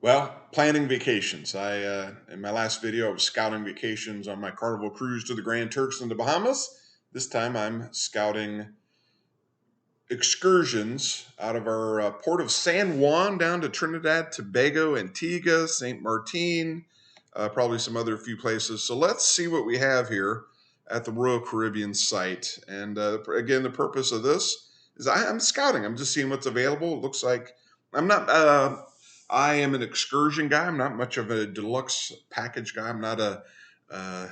Well, planning vacations. In my last video, I was scouting vacations on my Carnival cruise to the Grand Turks and the Bahamas. This time, I'm scouting excursions out of our port of San Juan down to Trinidad, Tobago, Antigua, St. Marteen, probably some other few places. So let's see what we have here at the Royal Caribbean site. And again, the purpose of this is I'm scouting. I'm just seeing what's available. It looks like I'm not. I am an excursion guy. I'm not much of a deluxe package guy. I'm not uh,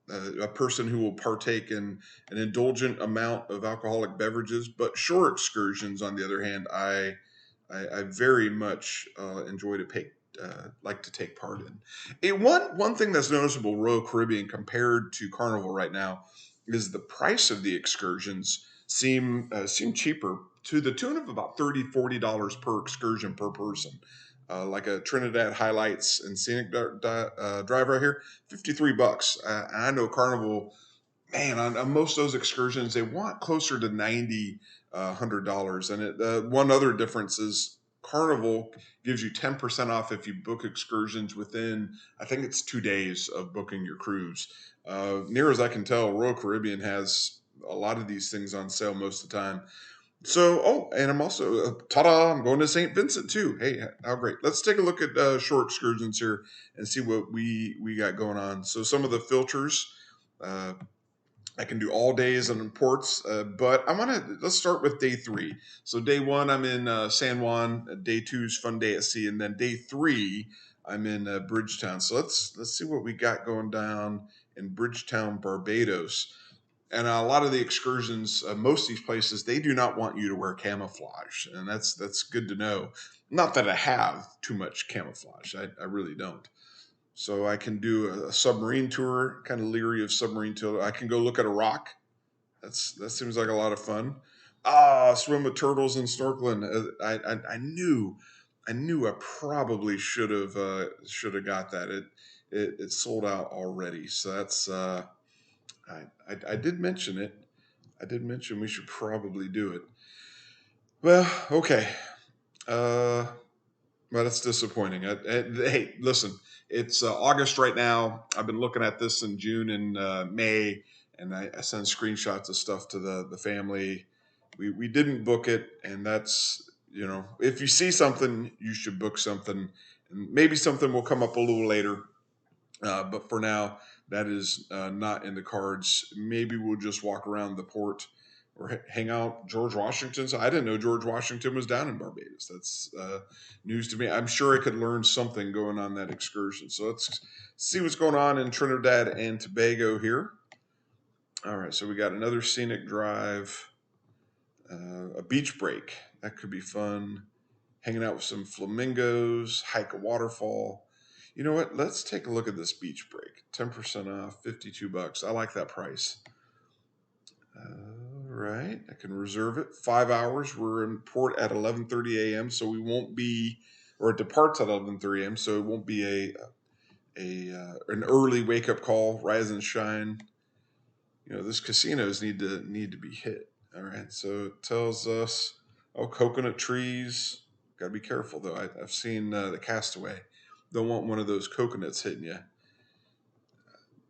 a person who will partake in an indulgent amount of alcoholic beverages. But shore excursions, on the other hand, I very much enjoy to take like to take part in. One thing that's noticeable, Royal Caribbean compared to Carnival right now, is the price of the excursions seem cheaper to the tune of about $30-40 per excursion per person. Like a Trinidad Highlights and Scenic Drive right here, $53. I know Carnival, man, on most of those excursions, they want closer to 90, $100. And one other difference is Carnival gives you 10% off if you book excursions within, I think it's 2 days of booking your cruise. Near as I can tell, Royal Caribbean has a lot of these things on sale most of the time. So, and I'm also, ta-da, I'm going to St. Vincent too. Hey, how great. Let's take a look at short excursions here and see what we got going on. So some of the filters, uh, I can do all days and ports, but let's start with day three. So day one, I'm in San Juan. Day two is fun day at sea. And then day three, I'm in Bridgetown. So let's see what we got going down in Bridgetown, Barbados. And a lot of the excursions, most of these places, they do not want you to wear camouflage, and that's good to know. Not that I have too much camouflage, I really don't. So I can do a submarine tour, kind of leery of submarine tour. I can go look at a rock. That seems like a lot of fun. Swim with turtles and snorkeling. I knew I probably should have got that. It sold out already, so that's I did mention it. I did mention we should probably do it. Well, okay. Uh, well, that's disappointing. Hey, listen, it's August right now. I've been looking at this in June and May, and I send screenshots of stuff to the family. We didn't book it, and that's, if you see something, you should book something, and maybe something will come up a little later. But for now, that is not in the cards. Maybe we'll just walk around the port or hang out. George Washington's. I didn't know George Washington was down in Barbados. That's news to me. I'm sure I could learn something going on that excursion. So let's see what's going on in Trinidad and Tobago here. All right, so we got another scenic drive, a beach break. That could be fun. Hanging out with some flamingos, hike a waterfall. You know what? Let's take a look at this beach break. 10% off, $52. I like that price. All right, I can reserve it. 5 hours. We're in port at 11:30 a.m., so we won't be, or it departs at 11:30 a.m., so it won't be an early wake up call. Rise and shine. This casinos need to be hit. All right, so it tells us, coconut trees. Got to be careful though. I've seen the Castaway. Don't want one of those coconuts hitting you.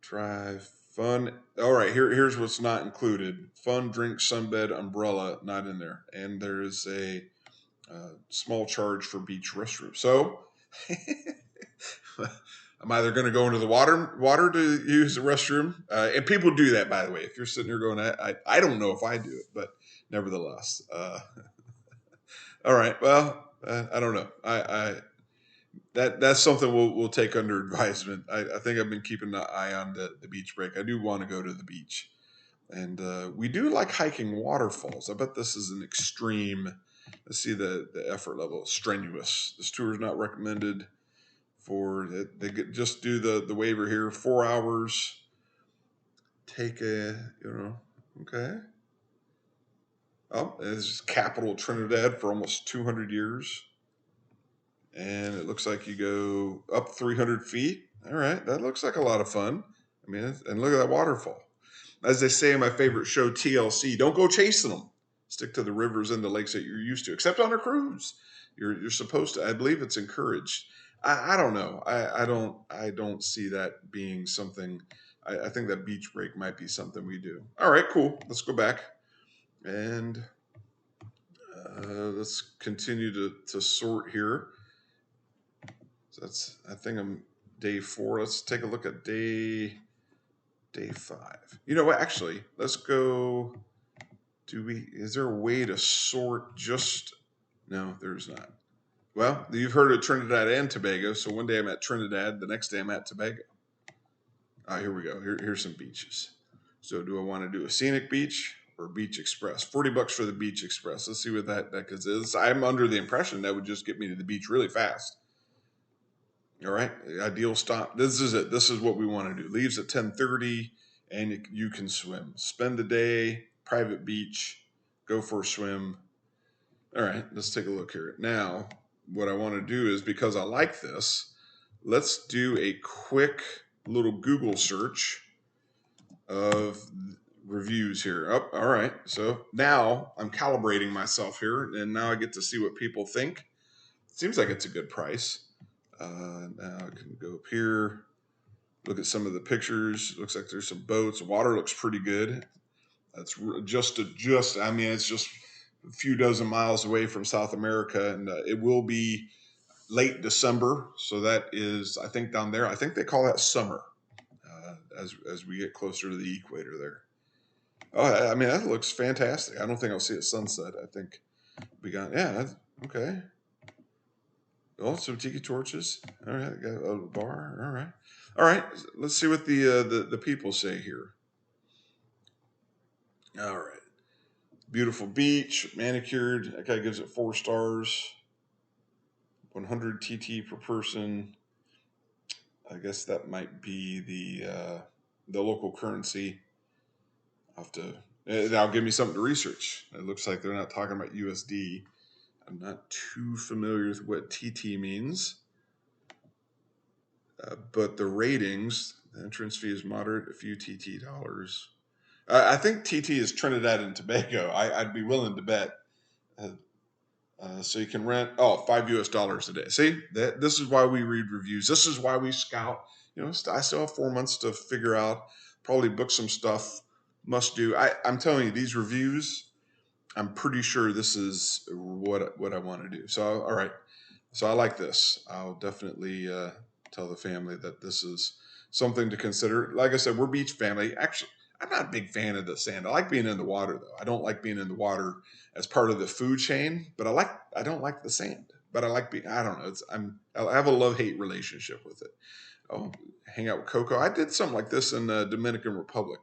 Drive fun. All right, here's what's not included: fun drink, sunbed, umbrella, not in there, and there is a small charge for beach restroom. So I'm either going to go into the water to use the restroom, and people do that, by the way. If you're sitting here going, I don't know if I do it, but nevertheless, all right. Well, I don't know. That's something we'll take under advisement. I think I've been keeping an eye on the beach break. I do want to go to the beach, and we do like hiking waterfalls. I bet this is an extreme. Let's see the effort level. Strenuous. This tour is not recommended for. Just do the waiver here. 4 hours. Take okay. Oh, it's capital Trinidad for almost 200 years. And it looks like you go up 300 feet. All right, that looks like a lot of fun. I mean, and look at that waterfall. As they say in my favorite show, TLC, don't go chasing them. Stick to the rivers and the lakes that you're used to, except on a cruise. You're supposed to. I believe it's encouraged. I don't know. I don't see that being something. I think that beach break might be something we do. All right, cool. Let's go back and let's continue to sort here. So that's, I think I'm day 4. Let's take a look at day 5. You know what? Actually, let's go. Is there a way to sort just? No, there's not. Well, you've heard of Trinidad and Tobago. So one day I'm at Trinidad, the next day I'm at Tobago. Here we go. Here's some beaches. So do I want to do a scenic beach or beach express? $40 for the beach express. Let's see what that is. I'm under the impression that would just get me to the beach really fast. All right, ideal stop. This is it. This is what we want to do. Leaves at 10:30, and you can swim. Spend the day, private beach, go for a swim. All right, let's take a look here. Now, what I want to do is, because I like this, let's do a quick little Google search of reviews here. Oh, all right. So now I'm calibrating myself here, and now I get to see what people think. Seems like it's a good price. Now I can go up here, look at some of the pictures. Looks like there's some boats. Water looks pretty good. That's just. I mean, it's just a few dozen miles away from South America, and it will be late December. So that is, I think, down there. I think they call that summer as we get closer to the equator there. Oh, I mean, that looks fantastic. I don't think I'll see a sunset. I think we got, yeah, okay. Oh, some tiki torches. All right, got a bar. All right, all right. Let's see what the people say here. All right, beautiful beach, manicured. That guy gives it 4 stars. 100 TT per person. I guess that might be the local currency. I'll have to. That'll give me something to research. It looks like they're not talking about USD. I'm not too familiar with what TT means. But the ratings, the entrance fee is moderate, a few TT dollars. I think TT is Trinidad and Tobago. I'd be willing to bet. So you can rent, $5 US a day. See, this is why we read reviews. This is why we scout. I still have 4 months to figure out, probably book some stuff, must do. I'm telling you, these reviews, I'm pretty sure this is what I want to do. So, all right. So I like this. I'll definitely tell the family that this is something to consider. Like I said, we're beach family. Actually, I'm not a big fan of the sand. I like being in the water, though. I don't like being in the water as part of the food chain, but I don't like the sand. But I like being. I don't know. I have a love-hate relationship with it. Oh, hang out with Coco. I did something like this in the Dominican Republic,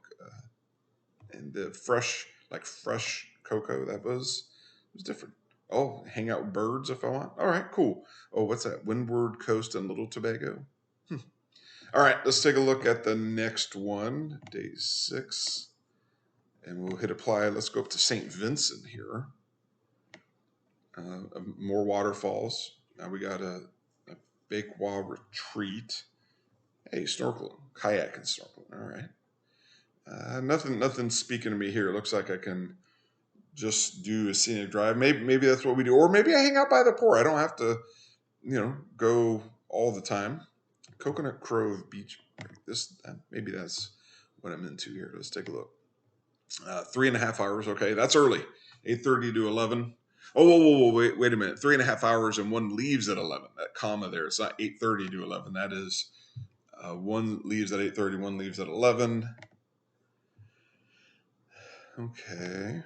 and the fresh cocoa. It was different. Oh, hang out with birds if I want. All right, cool. Oh, what's that? Windward Coast and Little Tobago. All right, let's take a look at the next one, day 6, and we'll hit apply. Let's go up to St. Vincent here. More waterfalls. Now we got a Bakewah retreat. Hey, snorkeling, kayak and snorkeling. All right. Nothing speaking to me here. It looks like I can just do a scenic drive. Maybe that's what we do. Or maybe I hang out by the port. I don't have to, go all the time. Coconut Grove Beach. Maybe that's what I'm into here. Let's take a look. 3.5 hours. Okay, that's early. 8:30 to 11. Oh, whoa, wait a minute. 3.5 hours and one leaves at 11. That comma there. It's not 8:30 to 11. That is one leaves at 8:30. One leaves at 11. Okay.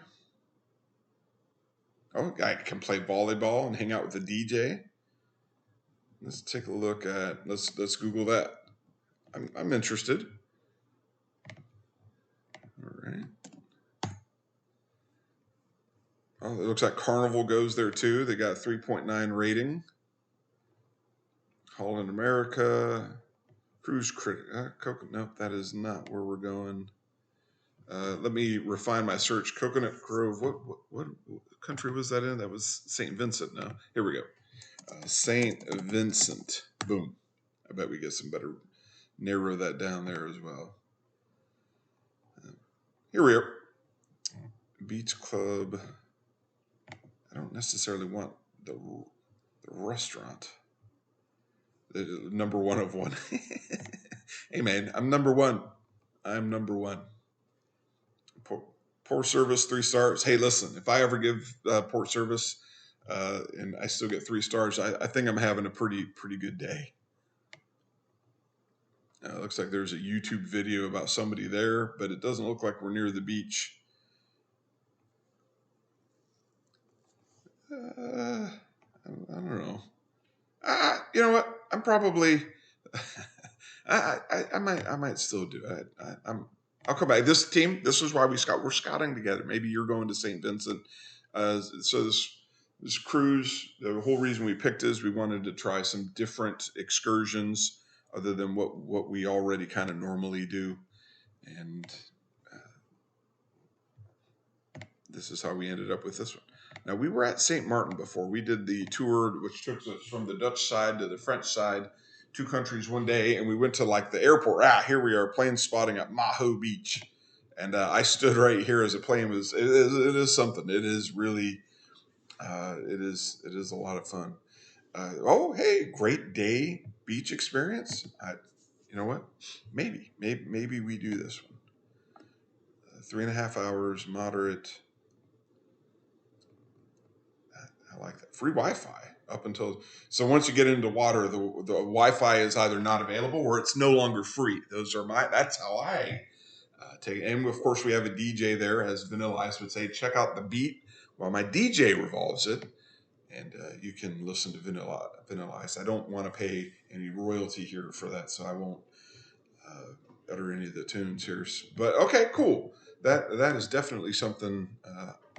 Oh, I can play volleyball and hang out with the DJ. Let's take a look at. Let's Google that. I'm interested. All right. Oh, it looks like Carnival goes there too. They got 3.9 rating. Holland America, Cruise Critic. Nope, that is not where we're going. Let me refine my search. Coconut Grove. What country was that in? That was St. Vincent. No, here we go. St. Vincent. Boom. I bet we get some better. Narrow that down there as well. Here we are. Beach Club. I don't necessarily want The restaurant. Number one of one. Hey man, I'm number one. I'm number one. Poor service, 3 stars. Hey, listen, if I ever give poor service and I still get 3 stars, I think I'm having a pretty good day. Looks like there's a YouTube video about somebody there, but it doesn't look like we're near the beach. I don't know. You know what? I'm probably. I might still do it. I'll come back. This team. This is why we're scouting together. Maybe you're going to St. Vincent. So this cruise. The whole reason we picked is we wanted to try some different excursions other than what we already kind of normally do, and this is how we ended up with this one. Now, we were at St. Martin before. We did the tour, which took us from the Dutch side to the French side, 2 countries one day, and we went to like the airport. Here we are, plane spotting at Maho Beach. And I stood right here as a plane was. It is something. It is really, it is a lot of fun. Hey, great day beach experience. You know what? Maybe we do this one. 3.5 hours, moderate. I like that. Free Wi-Fi up until so once you get into water, the Wi-Fi is either not available or it's no longer free. That's how I take it. And of course, we have a DJ there, as Vanilla Ice would say. Check out the beat while my DJ revolves it, and you can listen to Vanilla Ice. I don't want to pay any royalty here for that, so I won't utter any of the tunes here. But okay, cool. That is definitely something.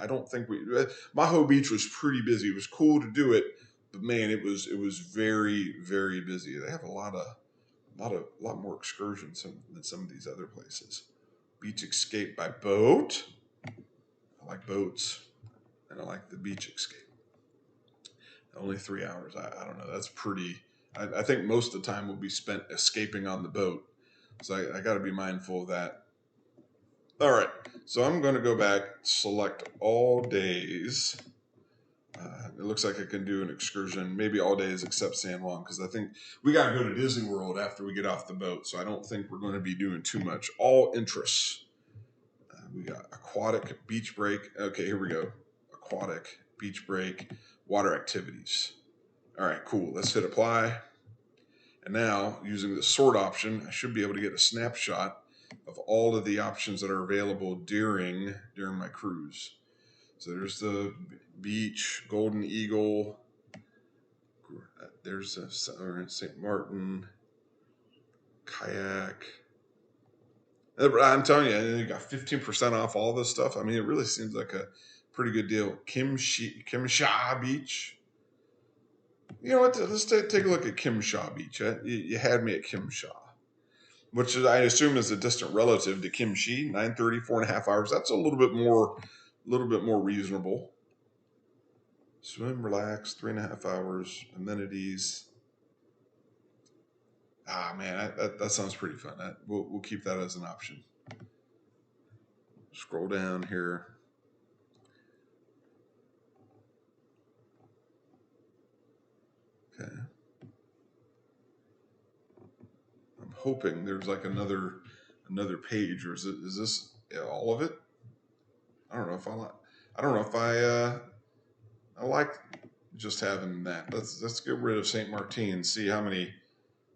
I don't think Maho Beach was pretty busy. It was cool to do it, but man, it was very very busy. They have a lot more excursions than some of these other places. Beach escape by boat. I like boats, and I like the beach escape. Only 3 hours. I don't know. That's pretty. I think most of the time will be spent escaping on the boat. So I got to be mindful of that. All right, so I'm going to go back, select all days. It looks like I can do an excursion, maybe all days except San Juan, because I think we got to go to Disney World after we get off the boat. So I don't think we're going to be doing too much. All interests. We got aquatic, beach break. Okay, here we go. Aquatic, beach break, water activities. All right, cool. Let's hit apply. And now, using the sort option, I should be able to get a snapshot of all of the options that are available during my cruise. So there's the beach, Golden Eagle. There's St. Martin, kayak. I'm telling you got 15% off all this stuff. I mean, it really seems like a pretty good deal. Kimsha Beach. You know what? Let's take a look at Kimsha Beach. You had me at Kimsha, which I assume is a distant relative to Kimchi. 9:30, 4.5 hours. That's a little bit more reasonable. Swim, relax, 3.5 hours. Amenities. Man, that sounds pretty fun. We'll keep that as an option. Scroll down here. Okay. I'm hoping there's like another page, or is this all of it? I don't know if I like just having that. Let's get rid of St. Marteen. See how many.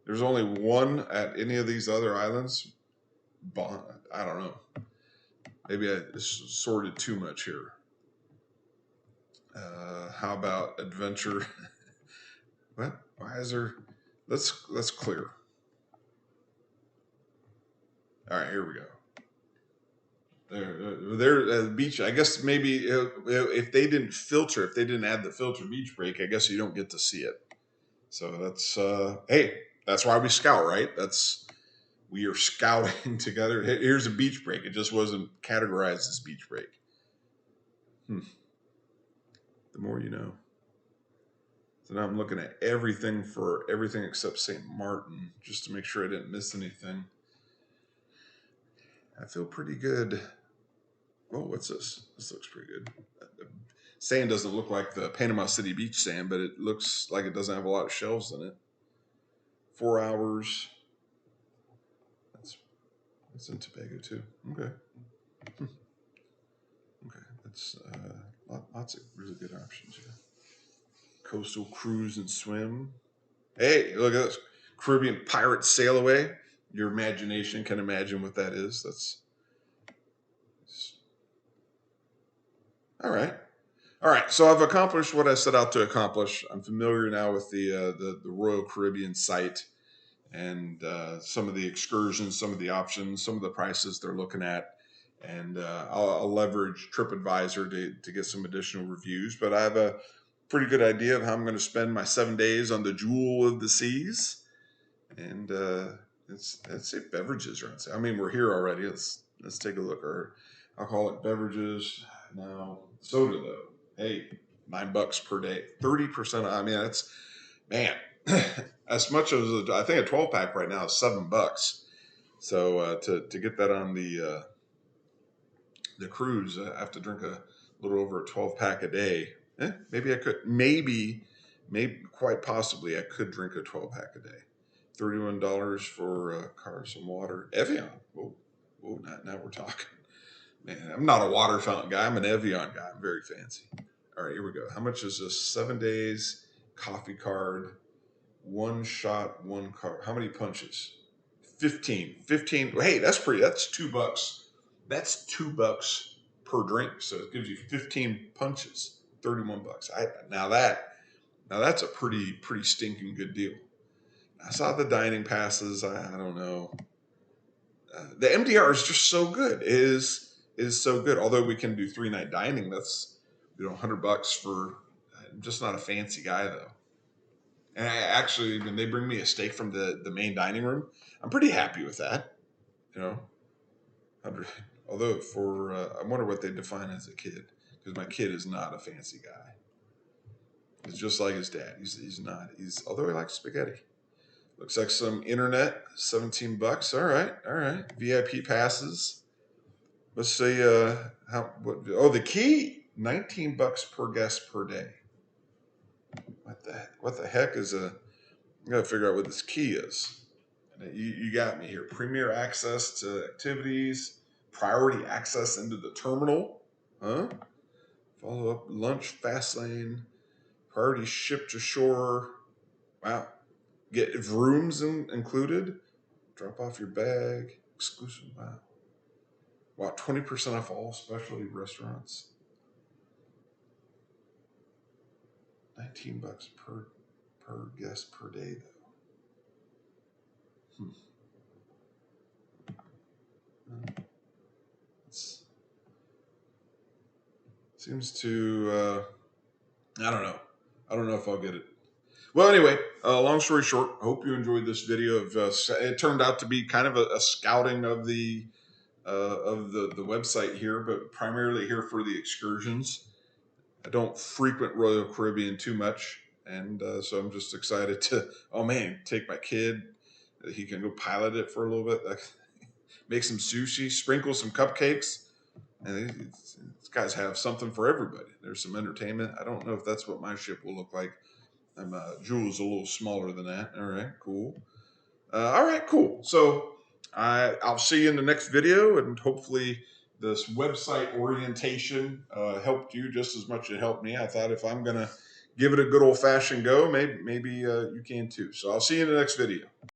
There's only one at any of these other islands. I don't know. Maybe I sorted too much here. How about adventure? What? Why is there? Let's clear. All right, here we go. There, beach. I guess maybe if they didn't filter, if they didn't add the filter beach break, I guess you don't get to see it. So that's hey, that's why we scout, right? We are scouting together. Here's a beach break. It just wasn't categorized as beach break. The more you know. So now I'm looking at everything except St. Martin, just to make sure I didn't miss anything. I feel pretty good. Oh, what's this? This looks pretty good. Sand doesn't look like the Panama City beach sand, but it looks like it doesn't have a lot of shelves in it. 4 hours. That's in Tobago too. Okay. Okay. That's lots of really good options here. Coastal cruise and swim. Hey, look at this. Caribbean pirate sail away. Your imagination can imagine what that is. That's all right. All right. So I've accomplished what I set out to accomplish. I'm familiar now with the Royal Caribbean site and some of the excursions, some of the options, some of the prices they're looking at. And I'll leverage TripAdvisor to get some additional reviews. But I have a pretty good idea of how I'm going to spend my 7 days on the Jewel of the Seas. And let's say beverages are on sale. I mean, we're here already. Let's take a look. Or alcoholic beverages. Now, soda though. Hey, $9 per day, 30%. I mean, that's man. As much as I think a 12-pack right now is $7. So to get that on the cruise, I have to drink a little over a 12-pack a day. Maybe I could. Maybe quite possibly I could drink a 12-pack a day. $31 for cars and water. Evian. Whoa, now we're talking. Man, I'm not a water fountain guy. I'm an Evian guy. I'm very fancy. All right, here we go. How much is this? 7 days, coffee card, one shot, one card. How many punches? 15. 15. Hey, that's $2. That's $2 per drink. So it gives you 15 punches, $31. Now that's a pretty stinking good deal. I saw the dining passes. I don't know. The MDR is just so good. It is so good. Although we can do 3-night dining, that's $100 for. I'm just not a fancy guy though. And actually, when they bring me a steak from the main dining room, I'm pretty happy with that. 100. Although I wonder what they define as a kid, because my kid is not a fancy guy. He's just like his dad. He's not. Although he likes spaghetti. Looks like some internet, $17. All right. VIP passes. Let's say the key, $19 per guest per day. What the heck is I gotta figure out what this key is. You got me here. Premier access to activities, priority access into the terminal. Huh? Follow up lunch, fast lane, priority ship to shore. Wow. Get rooms included. Drop off your bag. Exclusive. Wow. 20% off all specialty restaurants. $19 per guest per day though. Seems to I don't know. I don't know if I'll get it. Well, anyway, long story short, I hope you enjoyed this video. It turned out to be kind of a scouting of the website here, but primarily here for the excursions. I don't frequent Royal Caribbean too much, and so I'm just excited to, take my kid. He can go pilot it for a little bit, make some sushi, sprinkle some cupcakes. And these guys have something for everybody. There's some entertainment. I don't know if that's what my ship will look like. Jewel's a little smaller than that. All right, cool. All right, cool. So I'll see you in the next video, and hopefully this website orientation helped you just as much as it helped me. I thought if I'm going to give it a good old-fashioned go, maybe you can too. So I'll see you in the next video.